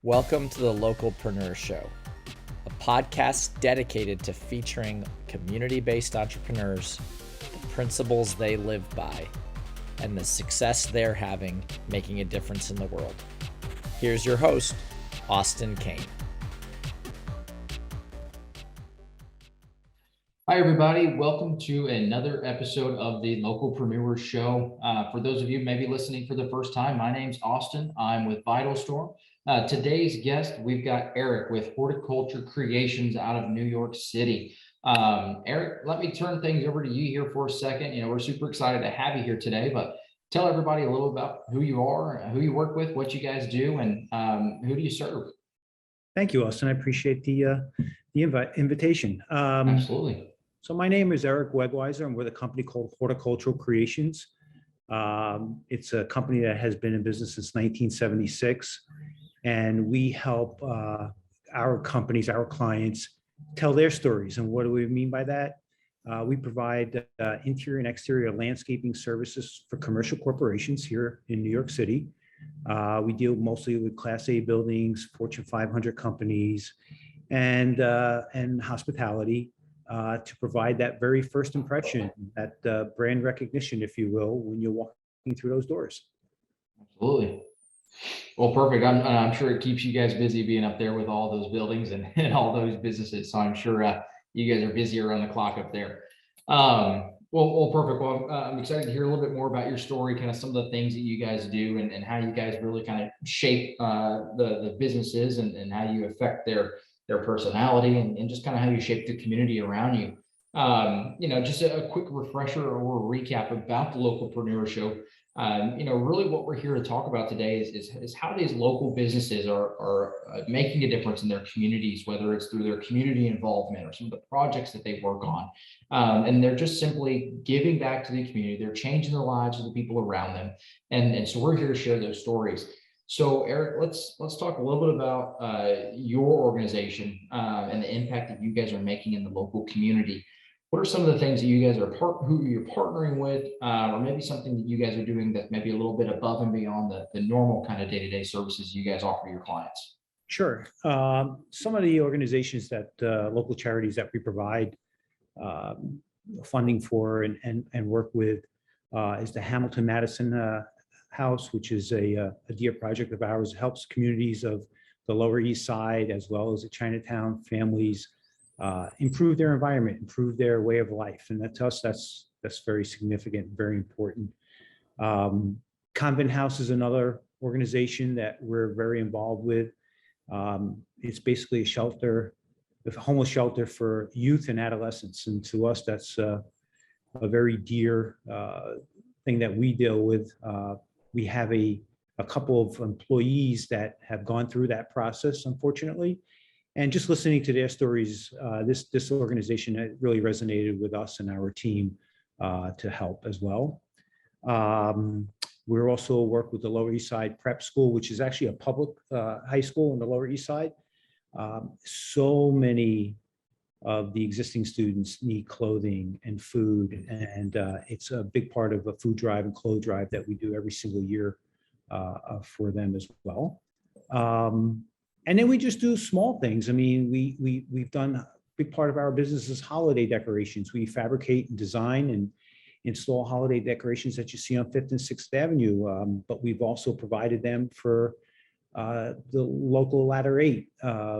Welcome to the Localpreneur Show, a podcast dedicated to featuring community-based entrepreneurs, the principles they live by, and the success they're having making a difference in the world. Here's your host, Austin Kane. Hi, everybody. Welcome to another episode of the Localpreneur Show. For those of you maybe listening for the first time, my name's Austin. I'm with Vital Storm. Today's guest, we've got Eric with Horticulture Creations out of New York City. Eric, let me turn things over to you here for a second. We're super excited to have you here today, but tell everybody a little about who you are, who you work with, what you guys do, and who do you serve? Thank you, Austin. I appreciate the invitation. Absolutely. So my name is Eric Wegweiser. I'm with a company called Horticultural Creations. It's a company that has been in business since 1976, and we help our companies, our clients, tell their stories. And what do we mean by that? We provide interior and exterior landscaping services for commercial corporations here in New York City. We deal mostly with Class A buildings, Fortune 500 companies, and hospitality. To provide that very first impression, that brand recognition, if you will, when you're walking through those doors. Absolutely. Well, perfect. I'm sure it keeps you guys busy being up there with all those buildings and all those businesses. So I'm sure you guys are busy around the clock up there. Well, perfect. Well, I'm excited to hear a little bit more about your story, kind of some of the things that you guys do and how you guys really kind of shape the businesses and how you affect their personality and just kind of how you shape the community around you. Just a quick refresher or a recap about the Localpreneur Show. Really what we're here to talk about today is how these local businesses are making a difference in their communities, whether it's through their community involvement or some of the projects that they work on. And they're just simply giving back to the community. They're changing the lives of the people around them. And so we're here to share those stories. So Eric, let's talk a little bit about your organization and the impact that you guys are making in the local community. What are some of the things that you guys are who you're partnering with, or maybe something that you guys are doing that maybe a little bit above and beyond the normal kind of day-to-day services you guys offer your clients? Sure. Some of the organizations that local charities that we provide funding for and work with is the Hamilton Madison House, which is a dear project of ours. It helps communities of the Lower East Side as well as the Chinatown families improve their environment, improve their way of life, and that to us that's very significant, very important. Convent House is another organization that we're very involved with. It's basically a shelter, a homeless shelter for youth and adolescents, and to us that's a very dear thing that we deal with. We have a couple of employees that have gone through that process, unfortunately. And just listening to their stories, this organization really resonated with us and our team to help as well. We also work with the Lower East Side Prep School, which is actually a public high school in the Lower East Side. So many of the existing students need clothing and food, and it's a big part of a food drive and clothes drive that we do every single year for them as well. And then we just do small things. I mean, we've done a big part of our business is holiday decorations. We fabricate and design and install holiday decorations that you see on 5th and 6th Avenue, but we've also provided them for the local Ladder 8,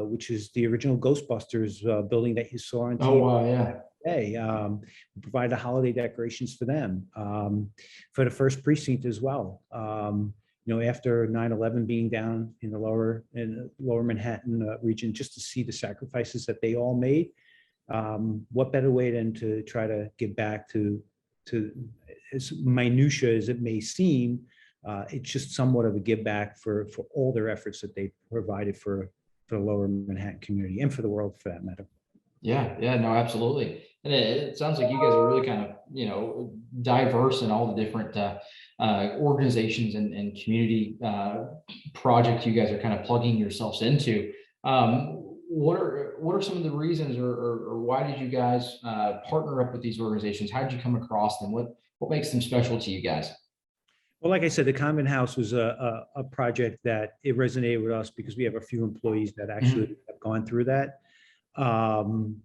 which is the original Ghostbusters building that you saw on TV. Oh, wow, yeah. Today. We provide the holiday decorations for them, for the first precinct as well. After 9/11 being down in the lower Manhattan region, just to see the sacrifices that they all made, what better way than to try to give back to as minutiae as it may seem. It's just somewhat of a give back for all their efforts that they provided for the lower Manhattan community and for the world for that matter. Yeah, no, absolutely. And it sounds like you guys are really kind of, diverse in all the different organizations and community projects you guys are kind of plugging yourselves into. What are some of the reasons or why did you guys partner up with these organizations? How did you come across them? What makes them special to you guys? Well, like I said, the Common House was a project that it resonated with us because we have a few employees that actually have gone through that. Um,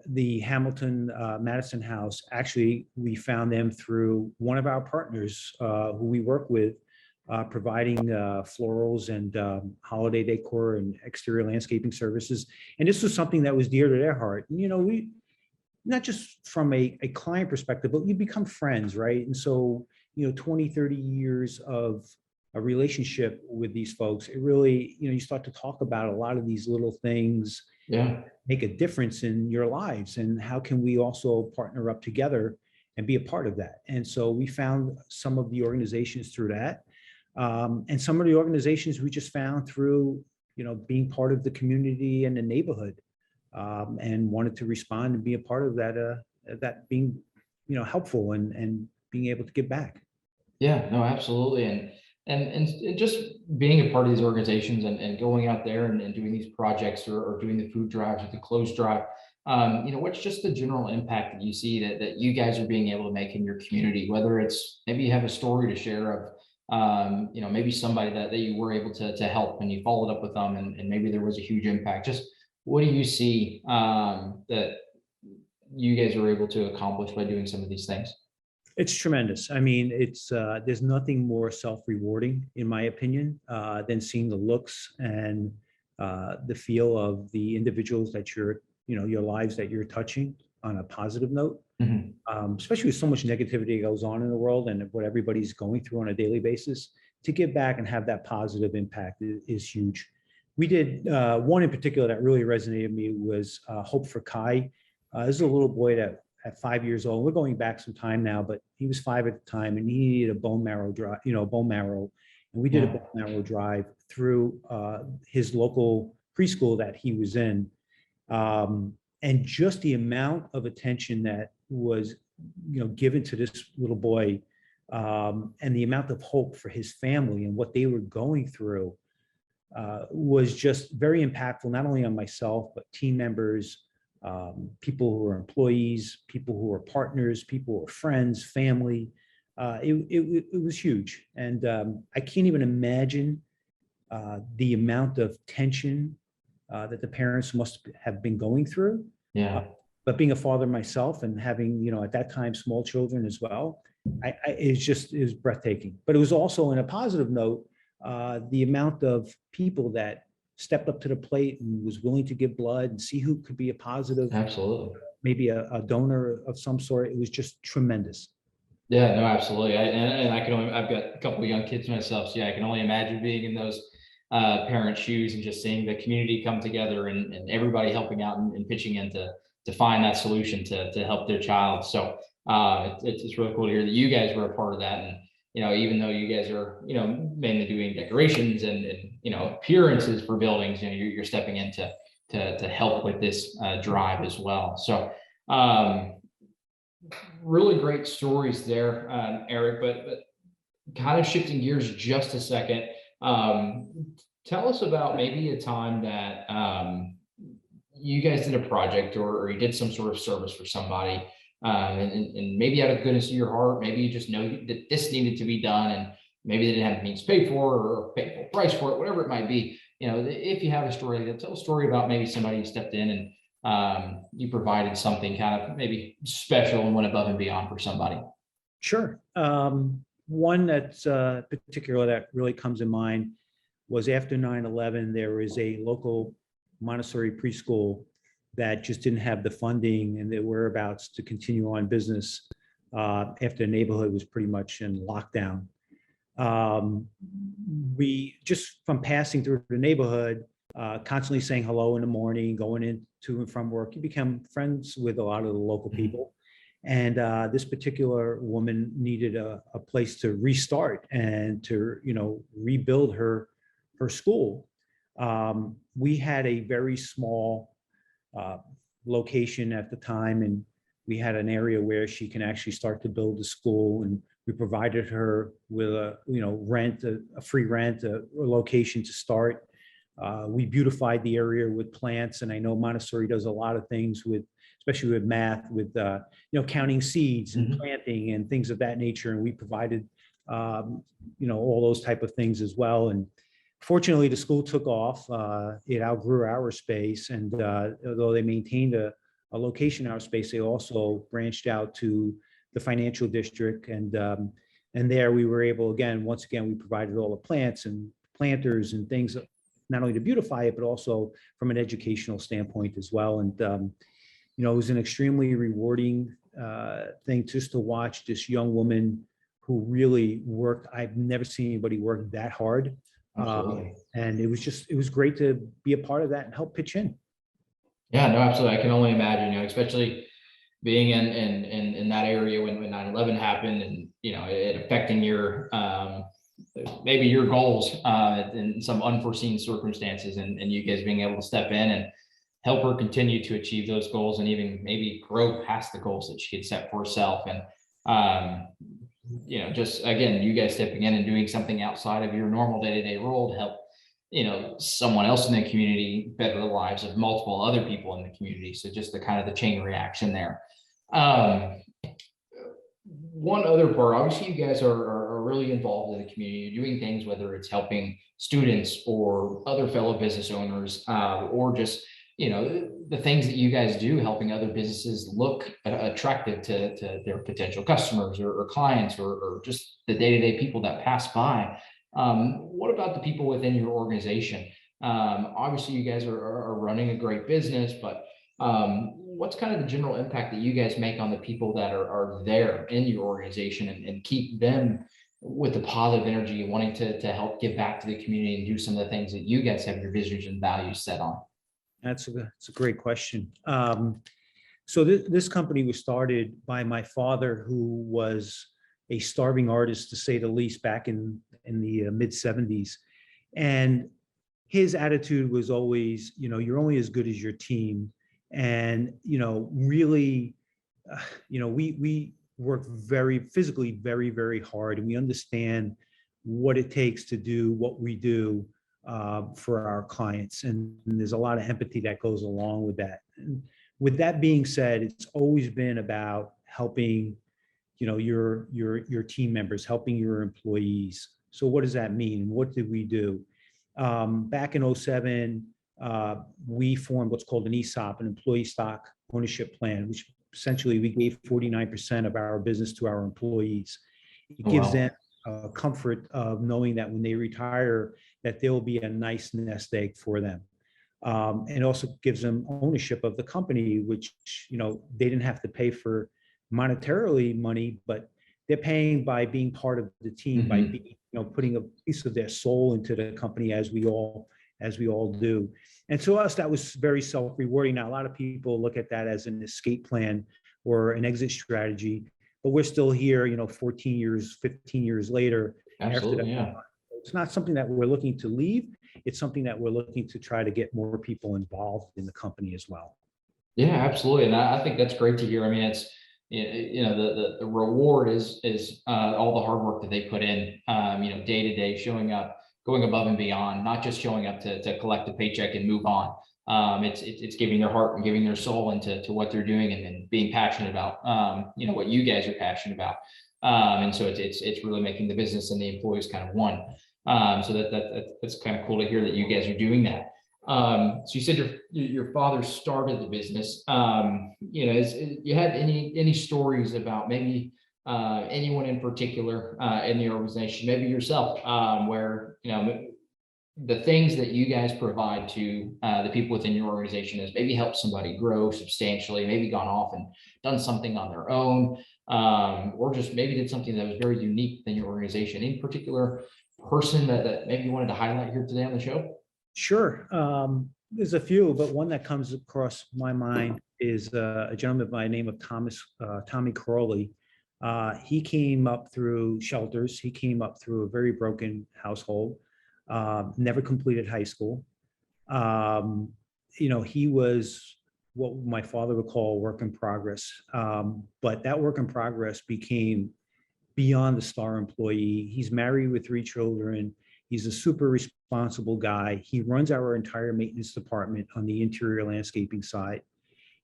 the Hamilton Madison House, actually, we found them through one of our partners who we work with, providing florals and holiday decor and exterior landscaping services. And this was something that was dear to their heart. And, we, not just from a client perspective, but you become friends, right? And so, 20, 30 years of a relationship with these folks, it really, you start to talk about a lot of these little things, make a difference in your lives. And how can we also partner up together and be a part of that? And so we found some of the organizations through that. And some of the organizations we just found through, being part of the community and the neighborhood, and wanted to respond and be a part of that, that being, helpful and being able to give back. Yeah, no, absolutely. And just being a part of these organizations and going out there and doing these projects or doing the food drives or the clothes drive, what's just the general impact that you see that you guys are being able to make in your community, whether it's maybe you have a story to share of, maybe somebody that you were able to help and you followed up with them and maybe there was a huge impact. Just what do you see that you guys were able to accomplish by doing some of these things? It's tremendous. I mean, it's there's nothing more self-rewarding, in my opinion, than seeing the looks and the feel of the individuals that your lives that you're touching on a positive note. Especially with so much negativity that goes on in the world and what everybody's going through on a daily basis. To give back and have that positive impact is huge. We did one in particular that really resonated with me was Hope for Kai. This is a little boy that at 5 years old, we're going back some time now, but he was 5 at the time and he needed a bone marrow drive, bone marrow. And we did a bone marrow drive through his local preschool that he was in. And just the amount of attention that was, given to this little boy, and the amount of hope for his family and what they were going through was just very impactful, not only on myself, but team members, people who are employees, people who are partners, people who are friends, family. It was huge. And I can't even imagine the amount of tension that the parents must have been going through. But being a father myself and having, at that time, small children as well, it was breathtaking. But it was also, in a positive note, the amount of people that stepped up to the plate and was willing to give blood and see who could be a positive, maybe a donor of some sort. It was just tremendous. Yeah, no, absolutely. I've got a couple of young kids myself. So yeah, I can only imagine being in those parents' shoes and just seeing the community come together and everybody helping out and pitching in to find that solution to help their child. So it's really cool to hear that you guys were a part of that. And, even though you guys are, mainly doing decorations and appearances for buildings, you're stepping in to help with this drive as well. So really great stories there, Eric, but kind of shifting gears just a second. Tell us about maybe a time that you guys did a project or you did some sort of service for somebody, and maybe out of the goodness of your heart, maybe you just know that this needed to be done and maybe they didn't have the means paid for or pay full price for it, whatever it might be. If you have a story, tell a story about maybe somebody who stepped in and you provided something kind of maybe special and went above and beyond for somebody. Sure. One that's particular that really comes in mind was after 9/11, there was a local Montessori preschool that just didn't have the funding and the whereabouts to continue on business after the neighborhood was pretty much in lockdown. We just from passing through the neighborhood, constantly saying hello in the morning, going into and from work, you become friends with a lot of the local people. And this particular woman needed a place to restart and to, rebuild her school. We had a very small location at the time, and we had an area where she can actually start to build the school. And we provided her with a free rent, a location to start. We beautified the area with plants, and I know Montessori does a lot of things especially with math, with counting seeds and planting and things of that nature. And we provided all those type of things as well. And fortunately, the school took off. It outgrew our space, and although they maintained a location in our space, they also branched out to the financial district, and there we were able, once again, we provided all the plants and planters and things, not only to beautify it, but also from an educational standpoint as well. And it was an extremely rewarding thing just to watch this young woman who really worked. I've never seen anybody work that hard. And it was great to be a part of that and help pitch in. Yeah, no, absolutely. I can only imagine, especially being in that area when 9/11 happened, and, it affecting your, maybe your goals in some unforeseen circumstances, and you guys being able to step in and help her continue to achieve those goals, and even maybe grow past the goals that she had set for herself. And, just again, you guys stepping in and doing something outside of your normal day-to-day role to help, someone else in the community better the lives of multiple other people in the community. So just the kind of the chain reaction there. One other part, obviously you guys are really involved in the community. You're doing things, whether it's helping students or other fellow business owners, or just, the things that you guys do, helping other businesses look attractive to their potential customers or clients, or just the day-to-day people that pass by. What about the people within your organization? Obviously you guys are running a great business, but what's kind of the general impact that you guys make on the people that are there in your organization, and keep them with the positive energy, wanting to help give back to the community and do some of the things that you guys have your visions and values set on? That's a great question. So this company was started by my father, who was a starving artist, to say the least, back in the mid 70s. And his attitude was always, you're only as good as your team. And, really, we work very physically, very, very hard, and we understand what it takes to do what we do for our clients. And there's a lot of empathy that goes along with that. And with that being said, it's always been about helping, your team members, helping your employees. So what does that mean? What did we do? Back in 2007, we formed what's called an ESOP, an employee stock ownership plan, which essentially we gave 49% of our business to our employees. It gives them comfort of knowing that when they retire, that there will be a nice nest egg for them. And also gives them ownership of the company, which, they didn't have to pay for monetarily money, but they're paying by being part of the team, by being, putting a piece of their soul into the company, as we all do. And to us, that was very self-rewarding. Now, a lot of people look at that as an escape plan or an exit strategy, but we're still here, 14 years, 15 years later. Absolutely, yeah. It's not something that we're looking to leave. It's something that we're looking to try to get more people involved in the company as well. Yeah, absolutely. And I think that's great to hear. I mean, it's, the reward is all the hard work that they put in, day to day, showing up, going above and beyond, not just showing up to collect a paycheck and move on. It's giving their heart and giving their soul into what they're doing, and being passionate about, what you guys are passionate about. And so it's really making the business and the employees kind of one. So that's kind of cool to hear that you guys are doing that. So you said your father started the business. You had any stories about maybe anyone in particular in the organization, maybe yourself, where the things that you guys provide to the people within your organization has maybe helped somebody grow substantially, maybe gone off and done something on their own, or just maybe did something that was very unique within your organization? Any particular person that maybe you wanted to highlight here today on the show? Sure. There's a few, but one that comes across my mind is a gentleman by the name of Tommy Crowley. He came up through shelters. He came up through a very broken household, never completed high school. He was what my father would call a work in progress. But that work in progress became beyond the star employee. He's married with 3 children. He's a super responsible guy. He runs our entire maintenance department on the interior landscaping side.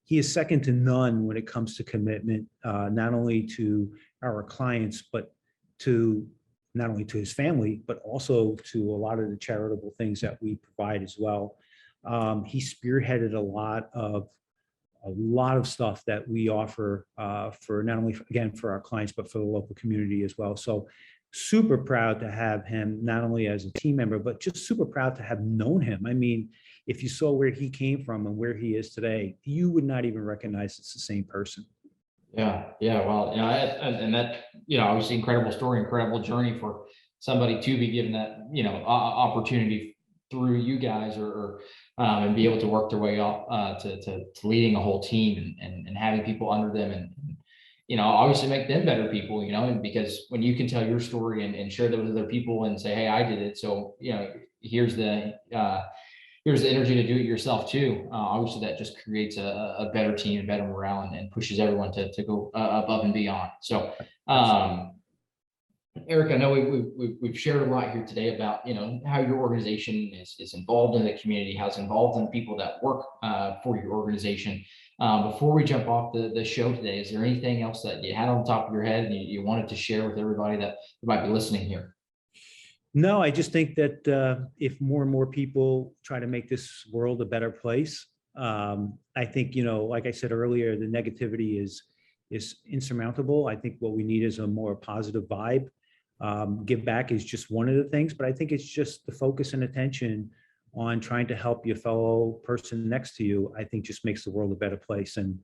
He is second to none when it comes to commitment, not only to our clients, but to not only to his family, but also to a lot of the charitable things that we provide as well. He spearheaded a lot of stuff that we offer for not only, again, for our clients, but for the local community as well. So super proud to have him, not only as a team member, but just super proud to have known him. I mean, if you saw where he came from and where he is today, you would not even recognize it's the same person. Yeah. Well, and that, obviously incredible story, incredible journey for somebody to be given that, opportunity through you guys and be able to work their way up to leading a whole team and having people under them and obviously make them better people, and because when you can tell your story and share that with other people and say, hey, I did it. So, here's the energy to do it yourself too. Obviously that just creates a better team and better morale and pushes everyone to go above and beyond. So, Eric, I know we've shared a lot here today about, how your organization is involved in the community, how it's involved in the people that work for your organization. Before we jump off the show today, is there anything else that you had on the top of your head and you wanted to share with everybody that might be listening here? No, I just think that if more and more people try to make this world a better place, I think, like I said earlier, the negativity is insurmountable. I think what we need is a more positive vibe. Give back is just one of the things, but I think it's just the focus and attention on trying to help your fellow person next to you, I think just makes the world a better place. And,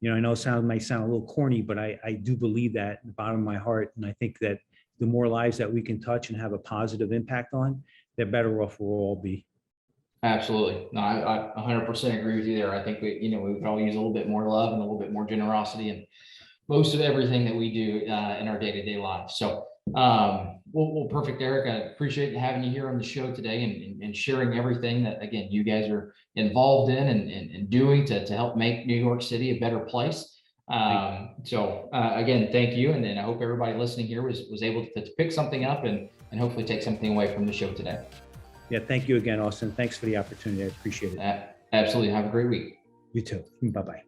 I know it might sound a little corny, but I do believe that in the bottom of my heart. And I think that the more lives that we can touch and have a positive impact on, the better off we'll all be. Absolutely. No, I 100% agree with you there. I think we could all use a little bit more love and a little bit more generosity and most of everything that we do in our day-to-day lives. So, well, perfect, Eric. I appreciate having you here on the show today and sharing everything that, again, you guys are involved in and doing to help make New York City a better place. Again, thank you. And then I hope everybody listening here was able to pick something up and hopefully take something away from the show today. Yeah. Thank you again, Austin. Thanks for the opportunity. I appreciate it. Absolutely. Have a great week. You too. Bye-bye.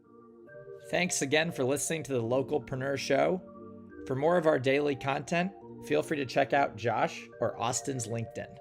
Thanks again for listening to the Localpreneur Show. For more of our daily content, feel free to check out Josh or Austin's LinkedIn.